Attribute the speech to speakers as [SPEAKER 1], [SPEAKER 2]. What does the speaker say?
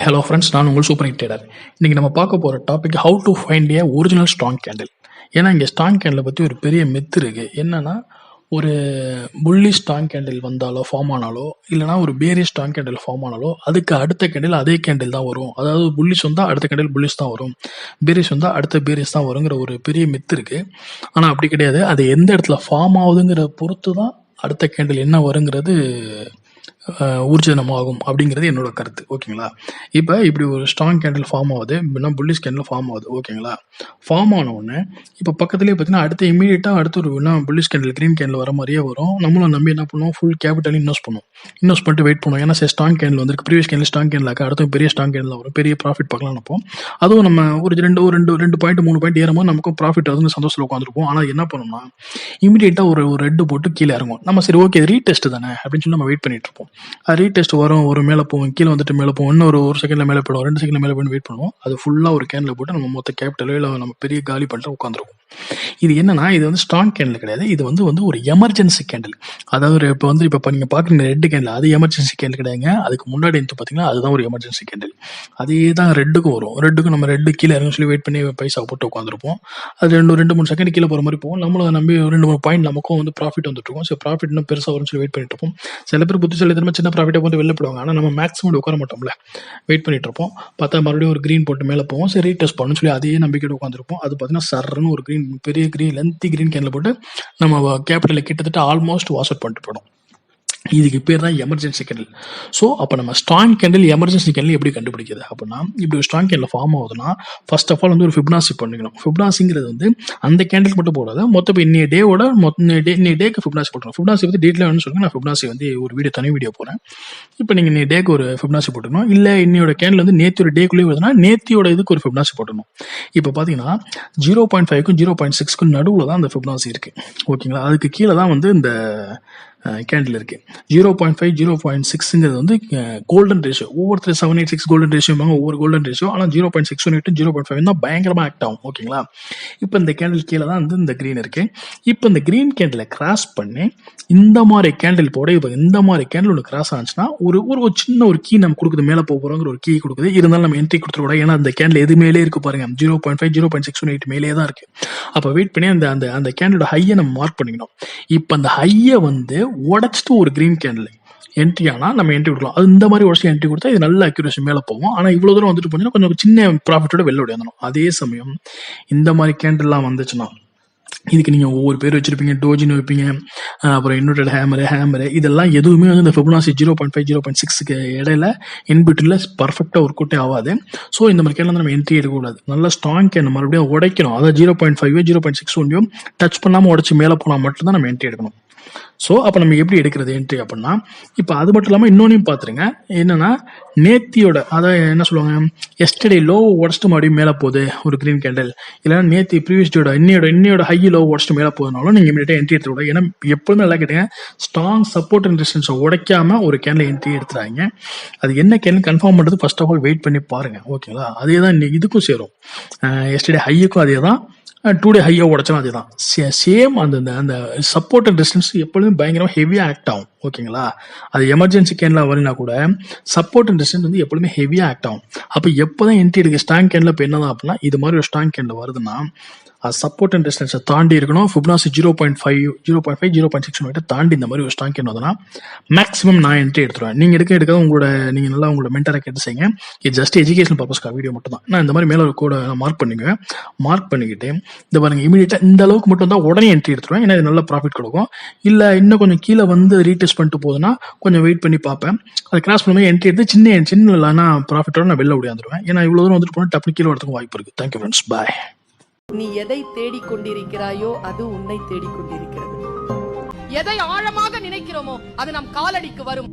[SPEAKER 1] Hello friends, நான் உங்கள் super hit trader. இன்றைக்கி நம்ம பார்க்க போகிற topic how to find A original strong candle. ஏன்னா இங்கே ஸ்ட்ராங் கேண்டில் பற்றி ஒரு பெரிய மித்து இருக்குது. என்னென்னா, ஒரு புல்லி ஸ்ட்ராங் கேண்டில் வந்தாலோ ஃபார்ம் ஆனாலோ, இல்லைனா ஒரு பேரிஷ் ஸ்ட்ராங் கேண்டில் ஃபார்ம் ஆனாலோ, அதுக்கு அடுத்த கேண்டில் அதே கேண்டில் தான் வரும். அதாவது புல்லிஷ் வந்தால் அடுத்த கேண்டில் புல்லிஷ் தான் வரும், பேரிஷ் வந்தால் அடுத்த பேரிஷ் தான் வருங்கிற ஒரு பெரிய மித்து இருக்குது. ஆனால் அப்படி கிடையாது. அது எந்த இடத்துல ஃபார்ம் ஆகுதுங்கிற பொறுத்து தான் அடுத்த கேண்டில் என்ன வருங்கிறது ஊர்ஜிதமாகும் அப்படிங்கிறது என்னோட கருத்து. ஓகேங்களா? இப்போ இப்படி ஒரு ஸ்ட்ராங் கேண்டில் ஃபார்ம் ஆகுது, இப்படின்னா புல்லிஷ் கேண்டில் ஃபார்ம் ஆகுது. ஓகேங்களா? ஃபார்ம் ஆன உடனே இப்போ பக்கத்துலேயே பார்த்தீங்கன்னா அடுத்து இமீடியட்டாக அடுத்து ஒரு புல்லிஷ் கேண்டில் க்ரீன் கேண்டில் வர மாதிரியே வரும். நம்மளும் நம்பி என்ன பண்ணுவோம், ஃபுல் கேபிட்டல் இன்வெஸ்ட் பண்ணுவோம். இன்வெஸ்ட் பண்ணிட்டு வெயிட் பண்ணுவோம். ஏன்னா சரி ஸ்ட்ராங் கேண்டில் வந்துருக்கு, ப்ரீவியஸ் கேண்டில் ஸ்ட்ராங் கேண்டில் ஆக்கா, அடுத்து பெரிய ஸ்ட்ராங் கேண்டில் வரும், பெரிய ப்ராஃபிட் பார்க்கலாம் நினைப்போம். அதுவும் நம்ம ஒரு ரெண்டு பாயிண்ட் 3 பாயிண்ட் ஏறும்போது நமக்கும் ப்ராஃபிட் வந்து சந்தோஷத்தில் உட்காந்துருப்போம். ஆனால் என்ன பண்ணோம்னா இமீடியட்டாக ஒரு ரெட்டு போட்டு கீழே இறங்கும். நம்ம சரி ஓகே ரீடெஸ்ட் தானே அப்படின்னு சொல்லி நம்ம வெயிட் பண்ணிட்டு இருப்போம். ரீடெஸ்ட் வரும், ஒரு மேலே போவோம், கீழே வந்துட்டு மேலே போவோம், இன்னும் ஒரு செகண்டில் மேலே போயிடும், 2 செகண்டில் மேலே போய் வெயிட் பண்ணுவோம். அது ஃபுல்லாக ஒரு கேண்டில் போட்டு நம்ம மொத்த கேபிட்டலோ இல்லை நம்ம பெரிய காலி பண்ணிட்டு உட்காந்துருக்கும். இது என்னன்னா, இது வந்து ஸ்ட்ராங் கேண்டில் கிடையாது, இது வந்து ஒரு எமர்ஜென்சி கேண்டில். அதாவது இப்போ நீங்கள் பார்க்குறீங்க ரெட் கேண்டில், அது எமர்ஜென்சி கேண்டில் கிடையாதுங்க. அதுக்கு முன்னாடி இருந்து பார்த்தீங்கன்னா அதுதான் ஒரு எமர்ஜென்சி கேண்டில். அதே தான் ரெட்டுக்கும் வரும். ரெட்டுக்கும் நம்ம ரெட்டு கீழே இறங்க சொல்லி வெயிட் பண்ணி பைசா போட்டு உட்காந்துருப்போம். அது 2-3 செகண்ட் கீழே போகிற மாதிரி போகும். நம்மளை நம்பி 2-3 பாயிண்ட் நமக்கும் வந்து ப்ராஃபிட் வந்துட்டு இருக்கும். சரி ப்ராஃபிட் இன்னும் பெருசாக வரும்னு சொல்லி வெயிட் பண்ணிட்டு இருப்போம். சில பேர் புத்திசாலித்தனமா சின்ன ப்ராஃபிட்டை போட்டு வெளில போடுவாங்க. ஆனால் நம்ம மேக்ஸிமம் உட்கார மாட்டோம்ல, வெயிட் பண்ணிட்டு இருப்போம். பார்த்தா மறுபடியும் ஒரு க்ரீன் போட்டு மேலே போவோம். சரி ரீடெஸ்ட் பண்ணணும்னு சொல்லி அதே நம்பிக்கையோட உட்காந்துருப்போம். அது பார்த்தீங்கன்னா சர்ன்னு ஒரு பெரிய லென்த்தி க்ரீன் கேண்டில் போட்டு நம்ம கேபிட்டலை கிட்டத்தட்ட ஆல்மோஸ்ட் வாஷ் அவுட் பண்ணிட்டு போயிடும். இதுக்கு பேர் தான் எமர்ஜென்சி கேண்டில். ஸோ அப்போ நம்ம ஸ்ட்ராங் கேண்டில் எமர்ஜென்சி கேண்டில் எப்படி கண்டுபிடிக்கிறது அப்படின்னா, இப்படி ஒரு ஸ்ட்ராங் கேண்டில் ஃபார்ம் ஆகுதுன்னா ஃபர்ஸ்ட் ஆஃப் ஆல் வந்து ஒரு ஃபிப்னாசி பண்ணிக்கணும். ஃபிப்னாசிங்கிறது வந்து அந்த கேண்டில் மட்டும் போடாது, மொத்தம் இன்னைய டேவோட இன்னைய டேக்கு ஃபிப்னாசி போட்டுருணும். ஃபிப்னாசி வந்து டீட்டெயில் வேணும்னு சொல்லுங்க, நான் ஃபிப்னாசி வந்து ஒரு தனி வீடியோ போகிறேன். இப்போ நீங்கள் இன்னைய டேக்கு ஒரு ஃபிப்னாசி போட்டுக்கணும். இல்லை இன்னையோட கேண்டில் வந்து நேத்தியோட டேக்குள்ளேயே வருதுன்னா நேத்தியோட இதுக்கு ஒரு ஃபிப்னாசி போட்டணும். இப்போ பார்த்தீங்கன்னா 0.5க்கும் 0.6க்கும் நடுவில் தான் அந்த ஃபிப்னாசி இருக்குது. ஓகேங்களா? அதுக்கு கீழே தான் வந்து இந்த கேண்டில் இருக்கு. 0.5 0.6ங்கிறது வந்து கோல்டன் ரேஷியோ. ஒவ்வொருத்தர் 786 கோல்டன் ரேஷியோவாங்க, ஒவ்வொரு கோல்டன் ரேஷியோ. ஆனால் 0.618 0.5 தான் பயங்கரமாக ஆக்ட் ஆகும். ஓகேங்களா? இப்போ இந்த கேண்டில் கீழே தான் வந்து இந்த க்ரீன் இருக்கு. இப்போ இந்த க்ரீன் கேண்டிலை கிராஸ் பண்ணி இந்த மாதிரி கேண்டில் போட, இப்போ இந்த மாதிரி கேண்டில் ஒன்று கிராஸ் ஆச்சுன்னா ஒரு சின்ன ஒரு கீ நம்ம கொடுக்குது, மேலே போகிறோங்கிற ஒரு கீ கொடுக்குது. இருந்தாலும் நம்ம என்ட்ரி கொடுத்துருக்கூடாது. ஏன்னா அந்த கேண்டில் எது மேலே இருக்கு பாருங்க, 0.5 0.618 மேலே தான் இருக்கு. அப்போ வெயிட் பண்ணி அந்த கேண்டிலோட ஹையை நம்ம மார்க் பண்ணிக்கணும். இப்போ அந்த ஹையை வந்து உடைச்சிட்டு ஒரு கிரீன் கேண்டில் என்ட்ரி ஆனால் நம்ம என்ட்ரி கொடுக்கலாம். அது இந்த மாதிரி உடச்சி என்ட்ரி கொடுத்தா இது நல்ல அக்யூரேசி மேலே போகும். ஆனால் இவ்வளோ தூரம் வந்துட்டு போச்சுன்னா கொஞ்சம் சின்ன ப்ராஃபிட்டோட வெளில ஓடியாந்தணும். அதே சமயம் இந்த மாதிரி கேண்டில்லாம் வந்துச்சுன்னா இதுக்கு நீங்கள் ஒவ்வொரு பேர் வச்சிருப்பீங்க, டோஜின்னு வைப்பீங்க, அப்புறம் இன்வெர்டட் ஹேமரு இதெல்லாம் எதுவுமே வந்து இந்த ஃபிபனாசி 0.5 0.6க்கு இடையில இன்பிட்வீனில் பர்ஃபெக்டாக ஒர்க் அவுட்டே ஆகாது. ஸோ இந்த மாதிரி கேண்டில் நம்ம என்ட்ரி எடுக்கக்கூடாது. நல்லா ஸ்ட்ராங் கேண்டில் மறுபடியும் உடைக்கணும். அதாவது 0.5 0.6 ஒன்றையும் டச் பண்ணாமல் உடச்சி மேலே போனால் மட்டும்தான் நம்ம என்ட்ரி எடுக்கணும். ஸோ அப்போ நம்ம எப்படி எடுக்கிறது என்ட்ரி அப்படின்னா, இப்போ அது மட்டும் இல்லாமல் இன்னொன்னையும் பார்த்துருங்க. என்னன்னா நேத்தியோட அதாவது என்ன சொல்லுவாங்க, எஸ்டர்டே லோ உடச்சிட்டு மறுபடியும் மேலே போகுது ஒரு க்ரீன் கேண்டில், இல்லைன்னா நேத்தி ப்ரீவியஸ் டேயோட இன்னையோட ஹை லோ உடச்சிட்டு மேலே போகுதுனாலும் நீங்கள் இமீடியட்டாக என்ட்ரி எடுத்துக்கூடாது. ஏன்னா எப்பொழுதுமே நல்லா கேட்டீங்க, ஸ்ட்ராங் சப்போர்ட் அண்ட் ரெசிஸ்டன்ஸை உடைக்காம ஒரு கேண்டில் என்ட்ரி எடுத்துறாங்க. அது என்ன கேண்டில் கன்ஃபார்ம் பண்ணுறது ஃபர்ஸ்ட் ஆஃப் ஆல் வெயிட் பண்ணி பாருங்க. ஓகேங்களா? அதே தான் இதுக்கும் சேரும். எஸ்டர்டே ஹையுக்கும் அதே தான், 2 டே ஹையாக உடச்சாலும் அதே தான். சேம் அந்த சப்போர்ட் அண்ட் ரெசிஸ்டன்ஸ் எப்பொழுதுமே பயங்கரமாக ஹெவியாக ஆக்ட் ஆகும். ஓகேங்களா? அது எமர்ஜென்சி கேண்டில் வரனா கூட சப்போர்ட் அண்ட் ரெசிஸ்டன்ஸ் வந்து எப்பொழுதுமே ஹெவியாக ஆக்ட் ஆகும். அப்போ எப்போ தான் என்ட்ரி எடுக்க ஸ்ட்ராங் கேண்டில் இப்போ என்னதான் அப்படின்னா, இது மாதிரி ஒரு ஸ்ட்ராங் கேண்டில் வருதுன்னா அது சப்போர்ட் அண்ட் ரெசிஸ்டன்ஸை தாண்டி இருக்கணும். ஃபிபனாசி 0.5 0.6 தாண்டி இந்த மாதிரி ஒரு ஸ்ட்ராங் கேண்டில் வந்ததுன்னா மேக்ஸிமம் நான் என்ட்ரி எடுத்துருவேன். நீங்கள் எடுக்காத நீங்கள் நல்லா உங்களோட மென்டரை கேட்டு செய்யுங்க. இது ஜஸ்ட் எஜுகேஷன் பர்பஸ்க்காக வீடியோ மட்டும் தான். நான் இந்த மாதிரி மேலே ஒரு கூட மார்க் பண்ணிக்குவேன். மார்க் பண்ணிக்கிட்டு இந்த பாருங்க இமீடியட்டாக இந்த அளவுக்கு மட்டும் தான் உடனே என்ட்ரி எடுத்துருவேன். ஏன்னா இது நல்ல ப்ராஃபிட் கொடுக்கும். இல்லை இன்னும் கொஞ்சம் கீழே வந்து ரீடெஸ்ட் பண்ணிட்டு போகுதுன்னா கொஞ்சம் வெயிட் பண்ணி பார்ப்பேன். அதை கிராஸ் பண்ணும்போது என்ட்ரி எடுத்து சின்ன இல்லைன்னா ப்ராஃபிட்டோட நான் வெளில ஓடியாந்துருவேன். ஏன்னா இவ்வளோ தூரம் வந்துட்டு போனால் டப்புனு கீழே வரதுக்கும் வாய்ப்பு இருக்குது. தேங்க்யூ ஃப்ரெண்ட்ஸ், பாய்.
[SPEAKER 2] நீ எதை தேடிக்கொண்டிருக்கிறாயோ அது உன்னை தேடிக்கொண்டிருக்கிறது. எதை ஆழமாக நினைக்கிறோமோ அது நம் காலடிக்கு வரும்.